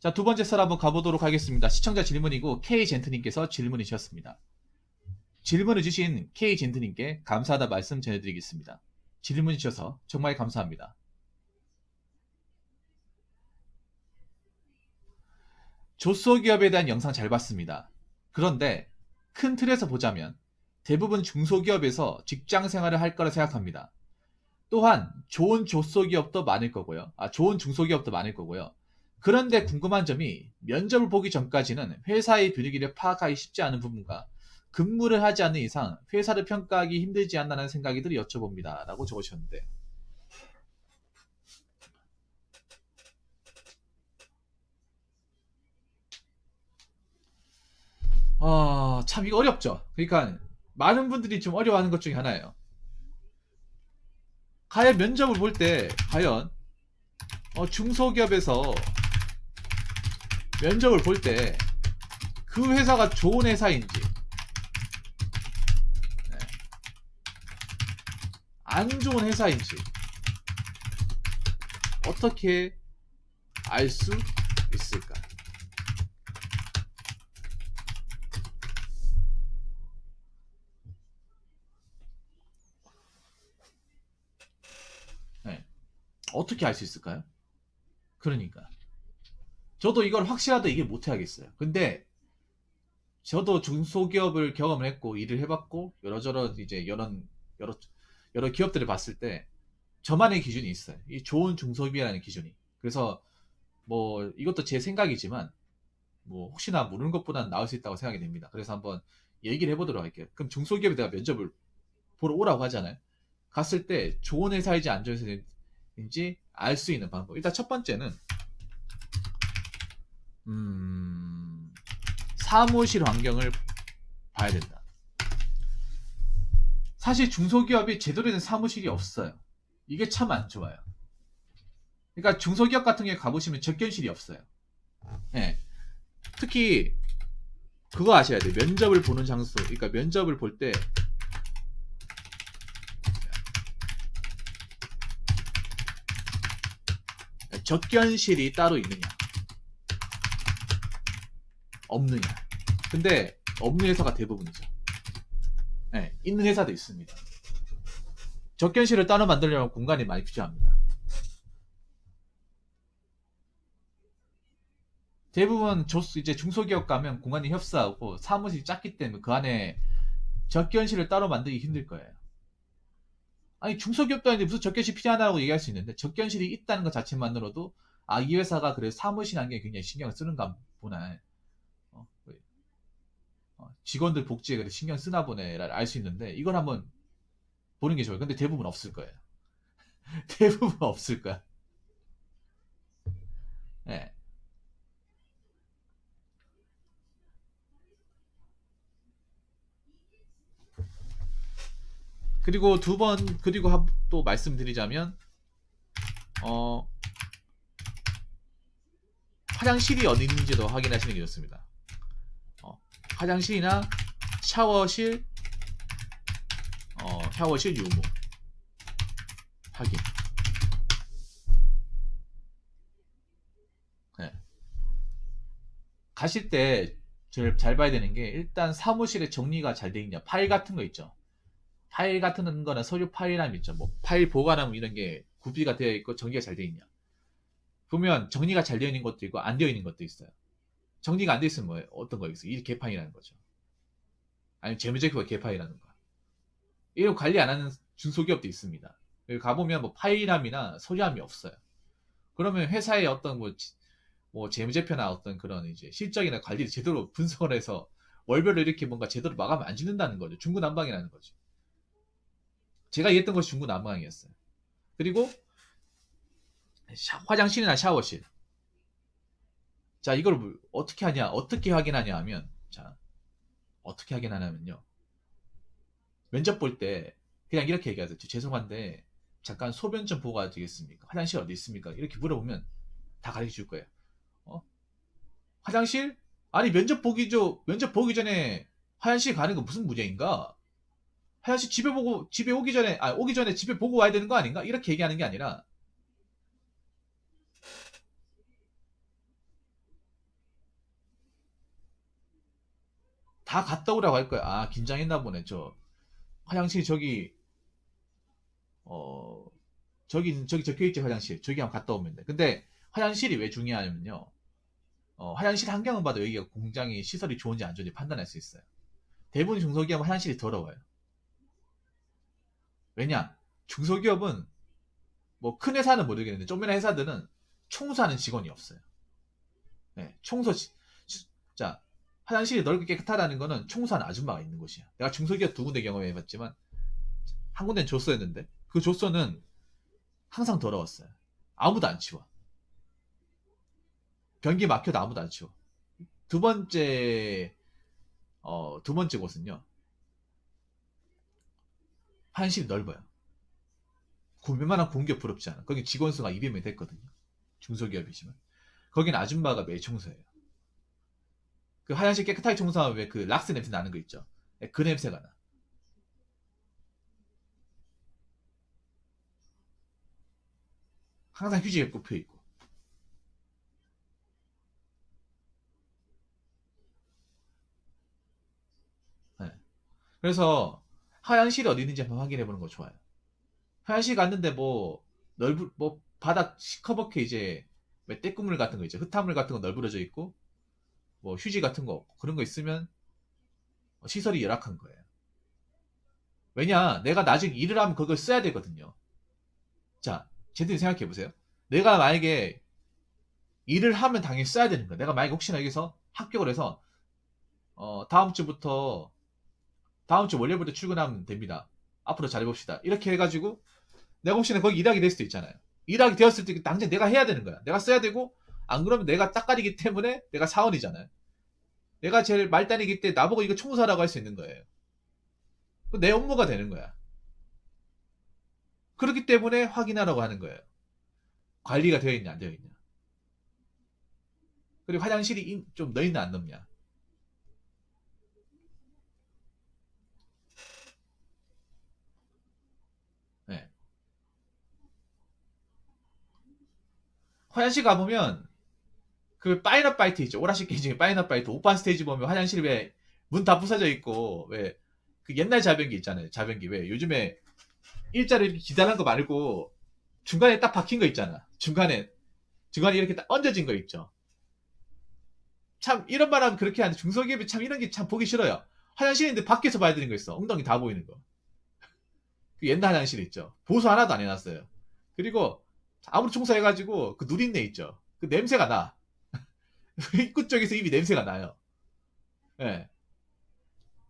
자, 두 번째 썰 한번 가보도록 하겠습니다. 시청자 질문이고 K젠트님께서 질문을 주셨습니다. 질문을 주신 K젠트님께 감사하다 말씀 전해드리겠습니다. 질문 주셔서 정말 감사합니다. 조소기업에 대한 영상 잘 봤습니다. 그런데 큰 틀에서 보자면 대부분 중소기업에서 직장 생활을 할 거라 생각합니다. 또한 좋은 조소기업도 많을 거고요. 좋은 중소기업도 많을 거고요. 그런데 궁금한 점이 면접을 보기 전까지는 회사의 분위기를 파악하기 쉽지 않은 부분과 근무를 하지 않는 이상 회사를 평가하기 힘들지 않나라는 생각이 들어 여쭤봅니다. 라고 적으셨는데, 참 이거 어렵죠. 그러니까 많은 분들이 좀 어려워하는 것 중에 하나예요. 과연 면접을 볼 때 과연 중소기업에서 면접을 볼 때 그 회사가 좋은 회사인지 안 좋은 회사인지 어떻게 알 수 있을까? 네. 어떻게 알 수 있을까요? 그러니까 저도 이걸 확실하다 이게 못해야겠어요. 근데 저도 중소기업을 경험을 했고 일을 해봤고 여러저러 이제 여러 기업들을 봤을 때 저만의 기준이 있어요. 이 좋은 중소기업이라는 기준이. 그래서 뭐 이것도 제 생각이지만 뭐 혹시나 모르는 것보다는 나을 수 있다고 생각이 됩니다. 그래서 한번 얘기를 해보도록 할게요. 그럼 중소기업에 내가 면접을 보러 오라고 하잖아요. 갔을 때 좋은 회사인지 안 좋은 회사인지 알 수 있는 방법. 일단 첫 번째는 사무실 환경을 봐야 된다. 사실 중소기업이 제대로 된 사무실이 없어요. 이게 참 안 좋아요. 그러니까 중소기업 같은 경우에 가보시면 접견실이 없어요. 네. 특히 그거 아셔야 돼요. 면접을 보는 장소. 그러니까 면접을 볼 때 접견실이 따로 있느냐 없느냐. 근데 없는 회사가 대부분이죠. 네, 있는 회사도 있습니다. 접견실을 따로 만들려면 공간이 많이 필요합니다. 대부분 이제 중소기업 가면 공간이 협소하고 사무실이 작기 때문에 그 안에 접견실을 따로 만들기 힘들 거예요. 아니 중소기업도 아닌데 무슨 접견실 필요하다고 얘기할 수 있는데 접견실이 있다는 것 자체만으로도 이 회사가 그래 사무실 환경에 굉장히 신경을 쓰는가 보나, 직원들 복지에 그래 신경 쓰나 보네를 알 수 있는데 이걸 한번 보는 게 좋아요. 근데 대부분 없을 거예요. 대부분 없을 거야. 네. 그리고 그리고 또 말씀드리자면 화장실이 어디 있는지도 확인하시는 게 좋습니다. 화장실이나 샤워실 샤워실 유무 확인. 네. 가실 때 잘 봐야 되는 게 일단 사무실에 정리가 잘 돼 있냐. 파일 같은 거 있죠. 파일 같은 거는 서류 파일함 있죠. 뭐 파일 보관함 이런 게 구비가 되어 있고 정리가 잘 돼 있냐. 보면 정리가 잘 되어 있는 것도 있고 안 되어 있는 것도 있어요. 정리가 안 되어 있으면 뭐예요? 어떤 거겠어요? 이 개판이라는 거죠. 아니면 재무제표가 개판이라는 거. 이런 관리 안 하는 중소기업도 있습니다. 여기 가보면 뭐 파일함이나 서류함이 없어요. 그러면 회사의 어떤 뭐 재무제표나 어떤 그런 이제 실적이나 관리를 제대로 분석을 해서 월별로 이렇게 뭔가 제대로 마감을 안 짓는다는 거죠. 중구난방이라는 거죠. 제가 얘기했던 것이 중구난방이었어요. 그리고 화장실이나 샤워실. 자, 이걸 어떻게 하냐, 어떻게 확인하냐 하면, 자, 어떻게 확인하냐면요. 면접 볼 때 그냥 이렇게 얘기하세요. 죄송한데 잠깐 소변 좀 보고 가도 되겠습니까? 화장실 어디 있습니까? 이렇게 물어보면 다 가르쳐 줄 거예요. 화장실? 아니 면접 보기 전에 화장실 가는 거 무슨 문제인가? 화장실 집에 오기 전에 집에 보고 와야 되는 거 아닌가? 이렇게 얘기하는 게 아니라 다 갔다 오라고 할 거야. 아, 긴장했나 보네. 저 화장실 저기 어 저기 적혀 있지 화장실. 저기 한번 갔다 오면 돼. 근데 화장실이 왜 중요하냐면요. 화장실 환경을 봐도 여기가 공장이 시설이 좋은지 안 좋은지 판단할 수 있어요. 대부분 중소기업은 화장실이 더러워요. 왜냐? 중소기업은 뭐 큰 회사는 모르겠는데 좀이나 회사들은 청소하는 직원이 없어요. 네, 자, 화장실이 넓게 깨끗하다는 거는 청소하는 아줌마가 있는 곳이야. 내가 중소기업 두 군데 경험해봤지만 한 군데는 조소였는데 그 조소는 항상 더러웠어요. 아무도 안 치워. 변기 막혀도 아무도 안 치워. 두 번째 두 번째 곳은요. 화장실이 넓어요. 웬만한 공기업 부럽지 않아. 거기 직원 수가 200명 됐거든요. 중소기업이지만. 거기는 아줌마가 매일 청소해요. 그 화장실 깨끗하게 청소하면 왜 그 락스 냄새 나는 거 있죠? 네, 그 냄새가 나. 항상 휴지가 꼽혀 있고. 네. 그래서 화장실이 어디 있는지 한번 확인해 보는 거 좋아요. 화장실 갔는데 뭐 바닥 시커멓게 이제 왜 때꾸물 같은 거 있죠. 흙탕물 같은 거 널브러져 있고 뭐 휴지 같은 거 없고 그런 거 있으면 시설이 열악한 거예요. 왜냐, 내가 나중에 일을 하면 그걸 써야 되거든요. 자, 제대로 생각해 보세요. 내가 만약에 일을 하면 당연히 써야 되는 거야. 내가 만약에 혹시나 여기서 합격을 해서 다음 주 월요일부터 출근하면 됩니다. 앞으로 잘해봅시다. 이렇게 해가지고 내가 혹시나 거기 일하게 될 수도 있잖아요. 일하게 되었을 때 당장 내가 해야 되는 거야. 내가 써야 되고 안 그러면 내가 딱가리기 때문에 내가 사원이잖아요. 내가 제일 말단이기 때문에 나보고 이거 청소하라고 할 수 있는 거예요. 내 업무가 되는 거야. 그렇기 때문에 확인하라고 하는 거예요. 관리가 되어 있냐 안 되어 있냐. 그리고 화장실이 좀 넣있나 안 넣냐. 네. 화장실 가보면 그 파이널 파이트 있죠. 오라시 게임 중에 파이널 파이트 오빠 스테이지 보면 화장실 왜 문 다 부서져 있고 왜 그 옛날 자변기 있잖아요. 자변기 왜 요즘에 일자로 이렇게 기다란 거 말고 중간에 딱 박힌 거 있잖아. 중간에 이렇게 딱 얹어진 거 있죠. 참 이런 말 하면 그렇게 하는데 중소기업이 참 이런 게 참 보기 싫어요. 화장실인데 밖에서 봐야 되는 거 있어. 엉덩이 다 보이는 거. 그 옛날 화장실 있죠. 보수 하나도 안 해놨어요. 그리고 아무리 청소해가지고 그 누린내 있죠. 그 냄새가 나. 입구 쪽에서 이미 냄새가 나요. 예.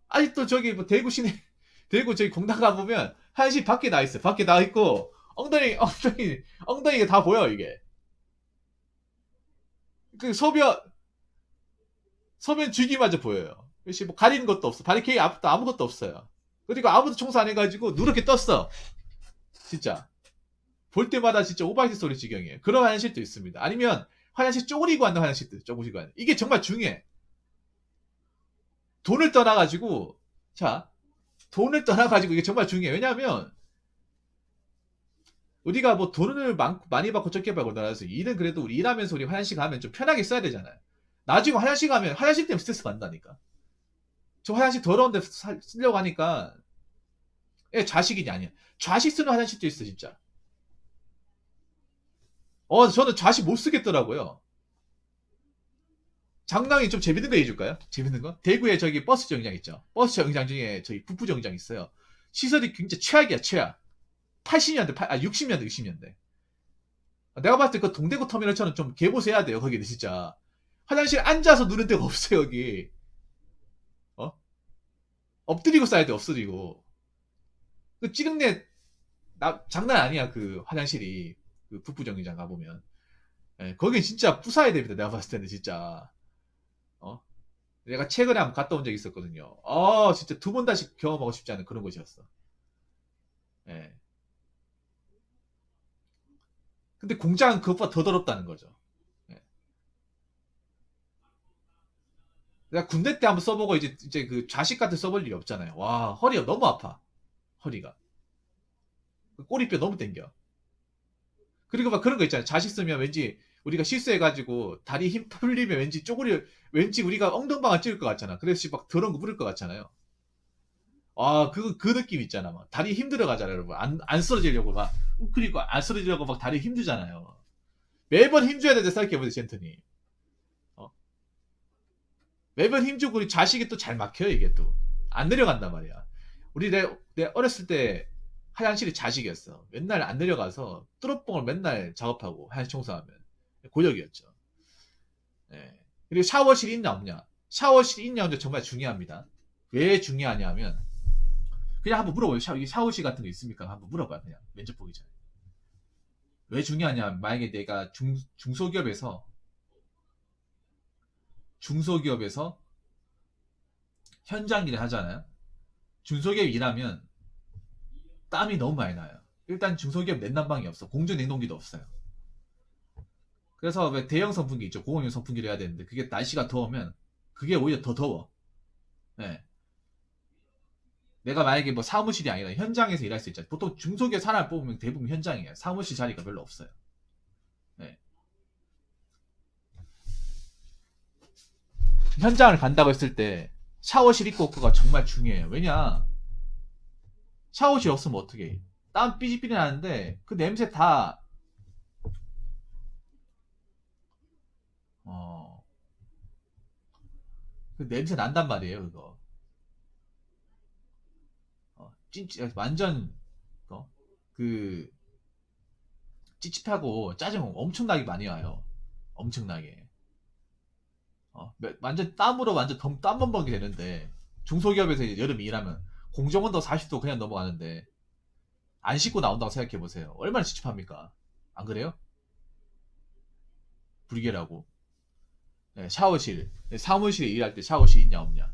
아직도 저기 뭐 대구 시내 대구 저기 공당 가보면 화장실 밖에 나 있어요. 밖에 나 있고 엉덩이가 다 보여 이게. 그 서면 줄기마저 보여요. 역시 뭐 가리는 것도 없어. 바리케이 앞도 아무것도 없어요. 그리고 아무도 청소 안 해가지고 누렇게 떴어. 진짜. 볼 때마다 진짜 오바이트 소리 지경이에요. 그런 화장실도 있습니다. 아니면 화장실 쪼그리고 앉는 화장실도 쪼그리고 앉는. 이게 정말 중요해. 돈을 떠나가지고 자 돈을 떠나가지고 이게 정말 중요해. 왜냐하면 우리가 뭐 돈을 많이 받고 적게 받고 나라서 일은 그래도 우리 일하면서 우리 화장실 가면 좀 편하게 써야 되잖아요. 나중에 화장실 가면 화장실 때문에 스트레스 받는다니까. 저 화장실 더러운데 쓰려고 하니까 좌식이 아니야. 좌식 쓰는 화장실도 있어 진짜. 저는 좌식 못 쓰겠더라고요. 장난이 좀 재밌는 거 해줄까요? 재밌는 거? 대구에 저기 버스 정류장 있죠. 버스 정류장 중에 저희 북부 정류장 있어요. 시설이 굉장히 최악이야 최악. 80년대, 60년대, 60년대. 내가 봤을 때 그 동대구 터미널처럼 좀 개보수해야 돼요. 거기는 진짜. 화장실 앉아서 누는 데가 없어요 여기. 어? 엎드리고 싸야 돼 엎드리고. 그 찌릉내 장난 아니야 그 화장실이. 그 북부 정류장 가보면. 예, 거기 진짜 부사야 됩니다. 내가 봤을 때는 진짜. 어? 내가 최근에 한번 갔다 온 적이 있었거든요. 진짜 두 번 다시 경험하고 싶지 않은 그런 곳이었어. 예. 근데 공장은 그것보다 더 더럽다는 거죠. 예. 내가 군대 때 한번 써보고 이제 그 좌식 같은 써볼 일이 없잖아요. 와, 허리가 너무 아파. 허리가. 그 꼬리뼈 너무 땡겨. 그리고 막 그런 거 있잖아요. 좌식 쓰면 왠지 우리가 실수해가지고 다리 힘 풀리면 왠지 우리가 엉덩방아 찔릴 것 같잖아. 그래서 막 더러운 거 부를 것 같잖아요. 아, 그 느낌 있잖아. 막 다리 힘들어 가잖아요, 여러분. 안 쓰러지려고 막, 그리고 안 쓰러지려고 막 다리 힘들잖아요. 매번 힘줘야 되는데 생각해보세요, 젠트님. 어? 매번 힘주고 우리 자식이 또 잘 막혀요, 이게 또. 안 내려간단 말이야. 내 어렸을 때 화장실이 자식이었어. 맨날 안 내려가서 뚜러뽕을 맨날 작업하고 화장실 청소하면. 고역이었죠. 예. 그리고 샤워실이 있냐, 없냐. 샤워실이 있냐, 없냐 정말 중요합니다. 왜 중요하냐면, 그냥 한번 물어봐요. 샤워실 같은 거 있습니까? 한번 물어봐요. 그냥 면접 보기 전에. 왜 중요하냐? 만약에 내가 중소기업에서 현장 일을 하잖아요. 중소기업 일하면 땀이 너무 많이 나요. 일단 중소기업 냉난방이 없어. 공중 냉동기도 없어요. 그래서 왜 대형 선풍기 있죠. 공원용 선풍기를 해야 되는데 그게 날씨가 더우면 그게 오히려 더 더워. 네. 내가 만약에 뭐 사무실이 아니라 현장에서 일할 수 있잖아요. 보통 중소기업 사람을 뽑으면 대부분 현장이에요. 사무실 자리가 별로 없어요. 네. 현장을 간다고 했을 때 샤워실 있고 없고가 정말 중요해요. 왜냐? 샤워실 없으면 어떻게 해? 땀 삐질삐질 나는데 그 냄새 다 어, 그 냄새 난단 말이에요, 그거. 진짜 완전 그 찝찝하고 짜증 엄청나게 많이 와요. 엄청나게. 완전 땀으로 완전 땀범벅이 되는데 중소기업에서 이제 여름 일하면 공정온도 40도 그냥 넘어가는데 안 씻고 나온다고 생각해 보세요. 얼마나 찝찝합니까? 안 그래요? 불길하고. 네, 샤워실. 네, 사무실에 일할 때 샤워실 있냐 없냐.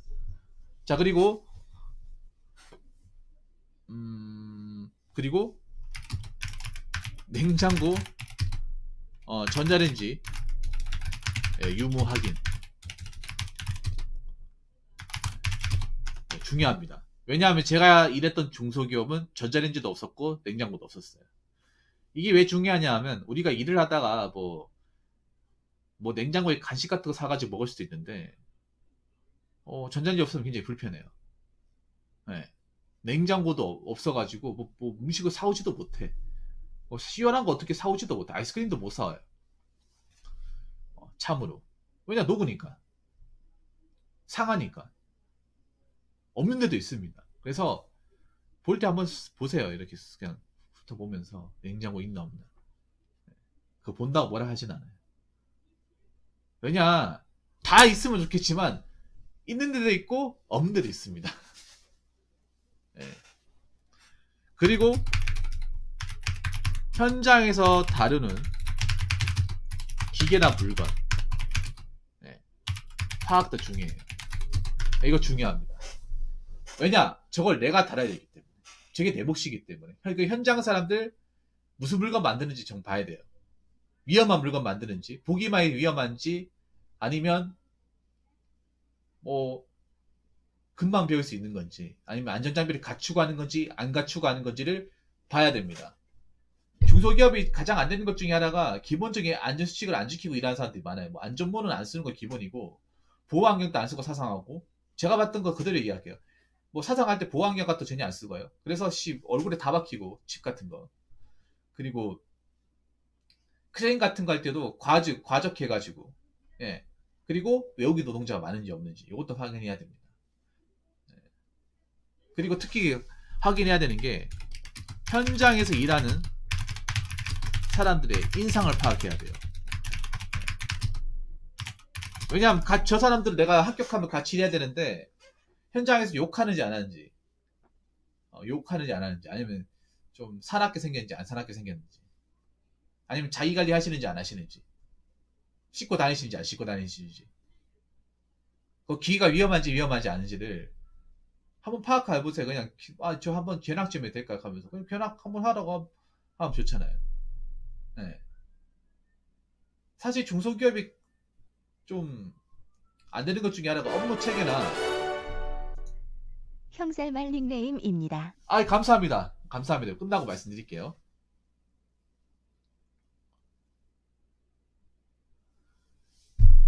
자, 그리고 냉장고, 전자레인지, 예, 유무 확인. 네, 중요합니다. 왜냐하면 제가 일했던 중소기업은 전자레인지도 없었고 냉장고도 없었어요. 이게 왜 중요하냐 하면 우리가 일을 하다가 뭐 냉장고에 간식 같은 거 사가지고 먹을 수도 있는데 전자레인지 없으면 굉장히 불편해요. 네. 냉장고도 없어가지고 뭐 음식을 사오지도 못해. 시원한 거 어떻게 사오지도 못해. 아이스크림도 못 사와요. 참으로. 왜냐 녹으니까. 상하니까. 없는 데도 있습니다. 그래서 볼 때 한번 보세요. 이렇게 그냥 훑어보면서 냉장고 있나 없나. 그거 본다고 뭐라 하진 않아요. 왜냐 다 있으면 좋겠지만 있는 데도 있고 없는 데도 있습니다. 네. 그리고 현장에서 다루는 기계나 물건, 네. 파악도 중요해요. 이거 중요합니다. 왜냐 저걸 내가 달아야 되기 때문에. 저게 내 몫이기 때문에. 그 현장 사람들 무슨 물건 만드는지 좀 봐야 돼요. 위험한 물건 만드는지, 보기만 해도 위험한지, 아니면 뭐 금방 배울 수 있는 건지, 아니면 안전장비를 갖추고 하는 건지 안 갖추고 하는 건지를 봐야 됩니다. 중소기업이 가장 안 되는 것 중에 하나가 기본적인 안전수칙을 안 지키고 일하는 사람들이 많아요. 뭐 안전모는 안 쓰는 건 기본이고 보호안경도 안 쓰고 사상하고, 제가 봤던 거 그대로 이야기해요. 뭐 사상할 때 보호안경 같은 거 전혀 안 쓰고요. 그래서 얼굴에 다 박히고 칩 같은 거. 그리고 크레인 같은 거 할 때도 과적해가지고, 예. 그리고 외국인 노동자가 많은지 없는지 이것도 확인해야 됩니다. 그리고 특히 확인해야 되는 게 현장에서 일하는 사람들의 인상을 파악해야 돼요. 왜냐하면 저 사람들 내가 합격하면 같이 일해야 되는데 현장에서 욕하는지 안 하는지, 욕하는지 안 하는지, 아니면 좀 사납게 생겼는지 안 사납게 생겼는지, 아니면 자기 관리 하시는지 안 하시는지, 씻고 다니시는지 안 씻고 다니시는지, 그 기회가 위험한지 않은지를 한번 파악해보세요. 그냥 저 한번 견학 좀 해도 될까 하면서 그냥 견학 한번 하라고 하면 좋잖아요. 네. 사실 중소기업이 좀 안 되는 것 중에 하나가 업무 체계나. 형살말 닉네임입니다. 감사합니다. 감사합니다. 끝나고 말씀드릴게요.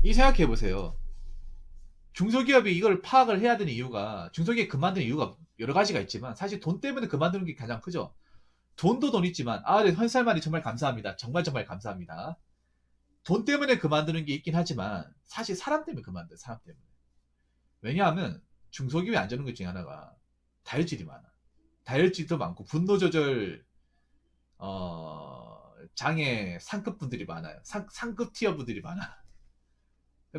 이 생각해 보세요. 중소기업이 이걸 파악을 해야 되는 이유가, 중소기업 그만두는 이유가 여러 가지가 있지만 사실 돈 때문에 그만두는 게 가장 크죠. 돈도 돈 있지만, 아, 네, 현살만이 정말 감사합니다. 정말 정말 감사합니다. 돈 때문에 그만두는 게 있긴 하지만 사실 사람 때문에 그만둬요. 사람 때문에. 왜냐하면 중소기업이 안 되는 것 중에 하나가 다혈질이 많아. 다혈질도 많고 분노 조절 장애 상급 분들이 많아요. 상급 티어 분들이 많아.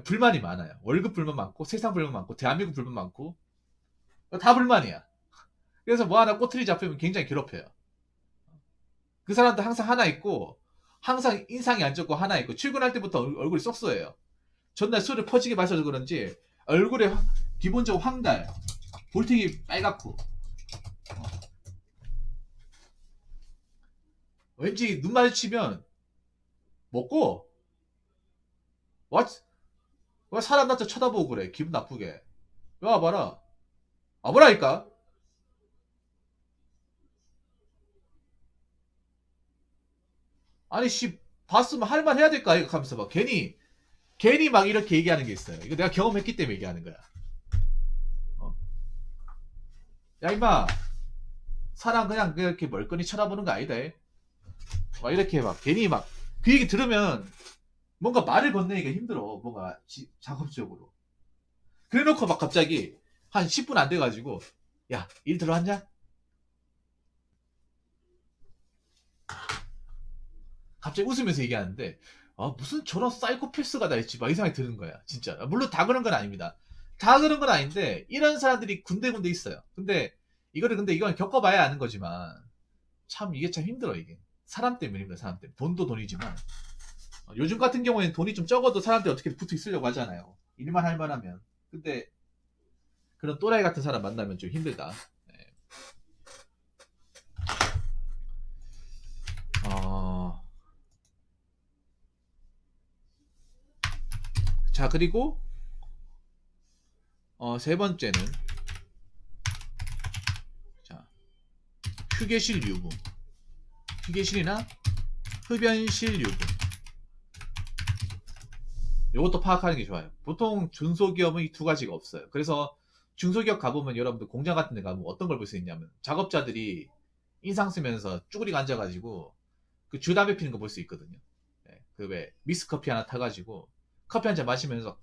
불만이 많아요. 월급 불만 많고 세상 불만 많고 대한민국 불만 많고 다 불만이야. 그래서 뭐 하나 꼬투리 잡히면 굉장히 괴롭혀요. 그 사람도 항상 하나 있고 항상 인상이 안 좋고 하나 있고 출근할 때부터 얼굴이 쏙쏘여요. 전날 술을 퍼지게 마셔서 그런지 얼굴에 기본적으로 황달, 볼팅이 빨갛고 왠지 눈 마주치면 먹고 왜 사람 나한테 쳐다보고 그래. 기분 나쁘게. 왜 와봐라. 와보라니까. 아니 씨, 봤으면 할 말 해야 될까 이거 하면서 막 괜히 막 이렇게 얘기하는 게 있어요. 이거 내가 경험했기 때문에 얘기하는 거야. 어. 야 임마, 사람 그냥 그렇게 멀거니 쳐다보는 거 아니다. 막 이렇게 막 괜히 막 그 얘기 들으면 뭔가 말을 건네기가 힘들어. 뭔가 작업적으로. 그래놓고 막 갑자기 한 10분 안 돼가지고, 야, 일 들어왔냐? 갑자기 웃으면서 얘기하는데, 아, 무슨 저런 사이코패스가 다 있지? 막 이 생각이 드는 거야. 진짜. 물론 다 그런 건 아닙니다. 다 그런 건 아닌데, 이런 사람들이 군데군데 있어요. 근데, 근데 이건 겪어봐야 아는 거지만, 참, 이게 참 힘들어, 이게. 사람 때문에 힘들어, 사람 때문에. 돈도 돈이지만. 요즘 같은 경우에는 돈이 좀 적어도 사람들이 어떻게 붙어 있으려고 하잖아요. 일만 할 만하면. 근데, 그런 또라이 같은 사람 만나면 좀 힘들다. 네. 자, 그리고, 세 번째는, 자, 휴게실 유무. 휴게실이나 흡연실 유무. 이것도 파악하는 게 좋아요. 보통 중소기업은 이 두 가지가 없어요. 그래서 중소기업 가보면 여러분들 공장 같은 데 가면 어떤 걸 볼 수 있냐면 작업자들이 인상 쓰면서 쭈그리고 앉아가지고 그 주담배 피는 거 볼 수 있거든요. 네, 그 왜 미스커피 하나 타가지고 커피 한 잔 마시면서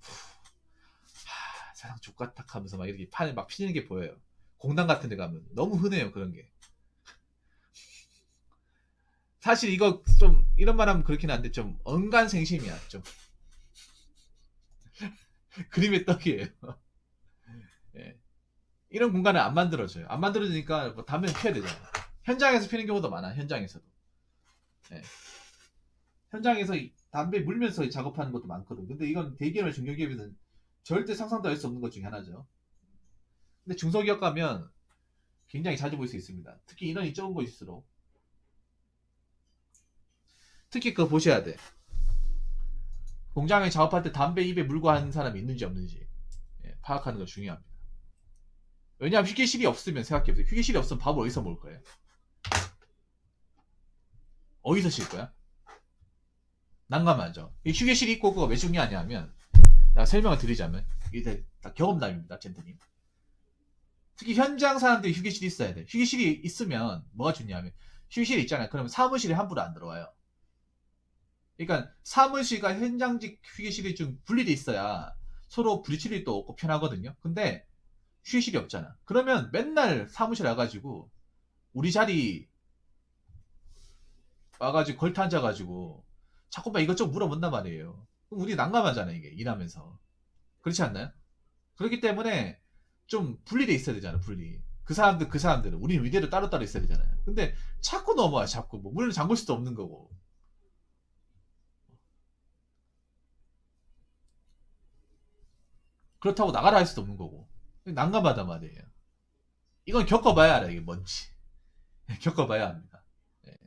세상 족같다 하면서 막 이렇게 판을 막 피는 게 보여요. 공장 같은 데 가면 너무 흔해요, 그런 게. 사실 이거 좀 이런 말 하면 그렇긴 한데 좀 언간생심이야. 좀 그림의 떡이에요. 예. 이런 공간을 안 만들어줘요. 안 만들어주니까 뭐 담배는 피워야 되잖아요. 현장에서 피는 경우도 많아. 현장에서도. 예. 현장에서 담배 물면서 작업하는 것도 많거든. 근데 이건 대기업이나 중소기업에는 절대 상상도 할 수 없는 것 중에 하나죠. 근데 중소기업 가면 굉장히 자주 볼 수 있습니다. 특히 인원이 적은 곳일수록. 특히 그거 보셔야 돼. 공장에 작업할 때 담배 입에 물고 하는 사람이 있는지 없는지 파악하는 거 중요합니다. 왜냐하면 휴게실이 없으면 생각해보세요. 휴게실이 없으면 밥을 어디서 먹을 거예요? 어디서 쉴 거야? 난감하죠. 이 휴게실이 있고 그거 왜 중요하냐면, 나 설명을 드리자면, 이게 다 경험담입니다, 젠트님. 특히 현장 사람들이 휴게실이 있어야 돼. 휴게실이 있으면 뭐가 중요하면, 휴게실이 있잖아요. 그러면 사무실에 함부로 안 들어와요. 그러니까 사무실과 현장직 휴게실이 좀 분리돼 있어야 서로 부딪힐 일도 없고 편하거든요. 근데 휴게실이 없잖아. 그러면 맨날 사무실 와가지고 우리 자리 와가지고 걸터 앉아가지고 자꾸만 이것저것 물어본단 말이에요. 그럼 우리 난감하잖아, 이게 일하면서. 그렇지 않나요? 그렇기 때문에 좀 분리돼 있어야 되잖아, 분리. 그 사람들은 우리는 위대로 따로따로 있어야 되잖아요. 근데 자꾸 넘어와, 자꾸. 뭐 문을 잠글 수도 없는 거고. 그렇다고 나가라 할 수도 없는 거고. 난감하단 말이에요. 이건 겪어봐야 알아, 이게 뭔지. 겪어봐야 합니다. 예.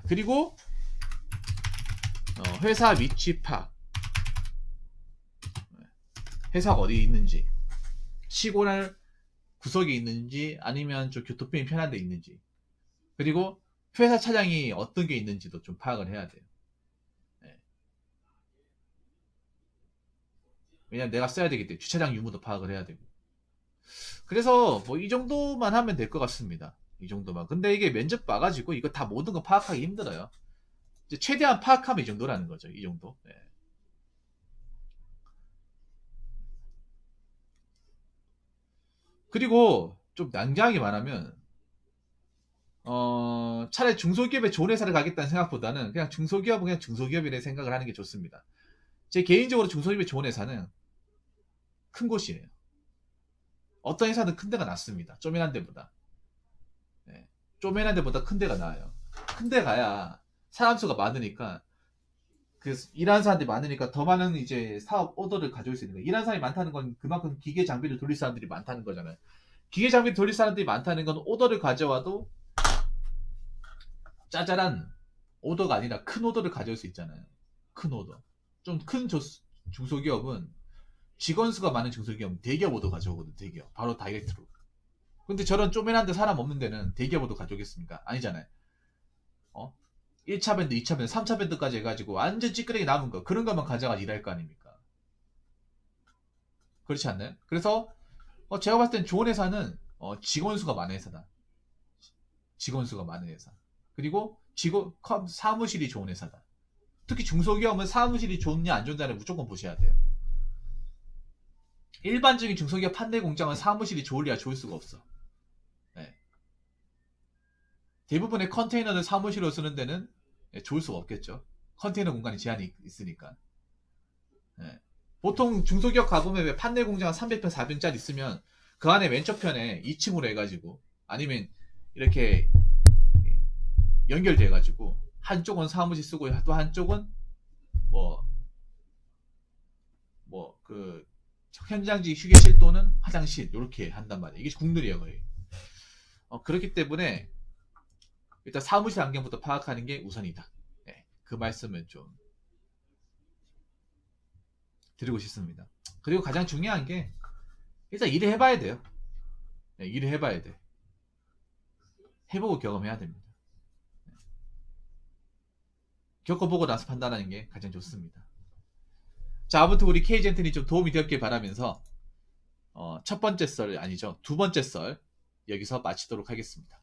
그리고 회사 위치 파악. 회사가 어디 있는지, 시골 구석에 있는지 아니면 좀 교통편이 편한 데 있는지, 그리고 회사 차량이 어떤 게 있는지도 좀 파악을 해야 돼요. 네. 왜냐면 내가 써야 되기 때문에 주차장 유무도 파악을 해야 되고. 그래서 뭐 이 정도만 하면 될 것 같습니다. 이 정도만. 근데 이게 면접 봐가지고 이거 다 모든 거 파악하기 힘들어요. 이제 최대한 파악하면 이 정도라는 거죠. 이 정도. 네. 그리고 좀 난감하게 말하면 차라리 중소기업에 좋은 회사를 가겠다는 생각보다는 그냥 중소기업은 그냥 중소기업이라 생각을 하는 게 좋습니다. 제 개인적으로 중소기업에 좋은 회사는 큰 곳이에요. 어떤 회사는 큰 데가 낫습니다. 쪼매난 데보다. 네. 쪼매난 데보다 큰 데가 나아요. 큰 데 가야 사람 수가 많으니까 그 일하는 사람들이 많으니까 더 많은 이제 사업 오더를 가져올 수 있는 거예요. 일하는 사람이 많다는 건 그만큼 기계 장비를 돌릴 사람들이 많다는 거잖아요. 기계 장비를 돌릴 사람들이 많다는 건 오더를 가져와도 짜잘한 오더가 아니라 큰 오더를 가져올 수 있잖아요. 큰 오더. 좀 큰 중소기업은 직원 수가 많은 중소기업은 대기업 오더 가져오거든. 대기업. 바로 다이렉트로. 근데 저런 쪼매난데 사람 없는 데는 대기업 오더 가져오겠습니까? 아니잖아요. 어? 1차 밴드, 2차 밴드, 3차 밴드까지 해가지고 완전 찌끄레기 남은 거 그런 것만 가져가 일할 거 아닙니까? 그렇지 않나요? 그래서 제가 봤을 땐 좋은 회사는 직원 수가 많은 회사다. 직원 수가 많은 회사. 그리고 사무실이 좋은 회사다. 특히 중소기업은 사무실이 좋냐 안 좋냐를 무조건 보셔야 돼요. 일반적인 중소기업 판매 공장은 사무실이 좋을래야 좋을 수가 없어. 네. 대부분의 컨테이너를 사무실로 쓰는 데는 좋을 수가 없겠죠. 컨테이너 공간이 제한이 있으니까. 네. 보통 중소기업 가보면 왜 판매 공장 300평, 400평짜리 있으면 그 안에 왼쪽 편에 2층으로 해가지고 아니면 이렇게 연결돼가지고 한쪽은 사무실 쓰고 또 한쪽은 뭐 그 현장직 휴게실 또는 화장실 이렇게 한단 말이에요. 이게 국룰이에요 거의. 그렇기 때문에 일단 사무실 환경부터 파악하는 게 우선이다. 네, 그 말씀을 좀 드리고 싶습니다. 그리고 가장 중요한 게 일단 일을 해봐야 돼요. 네, 일을 해봐야 돼. 해보고 경험해야 됩니다. 네. 겪어보고 나서 판단하는 게 가장 좋습니다. 자, 아무튼 우리 K젠틀이 좀 도움이 되었길 바라면서 첫 번째 썰 아니죠. 두 번째 썰 여기서 마치도록 하겠습니다.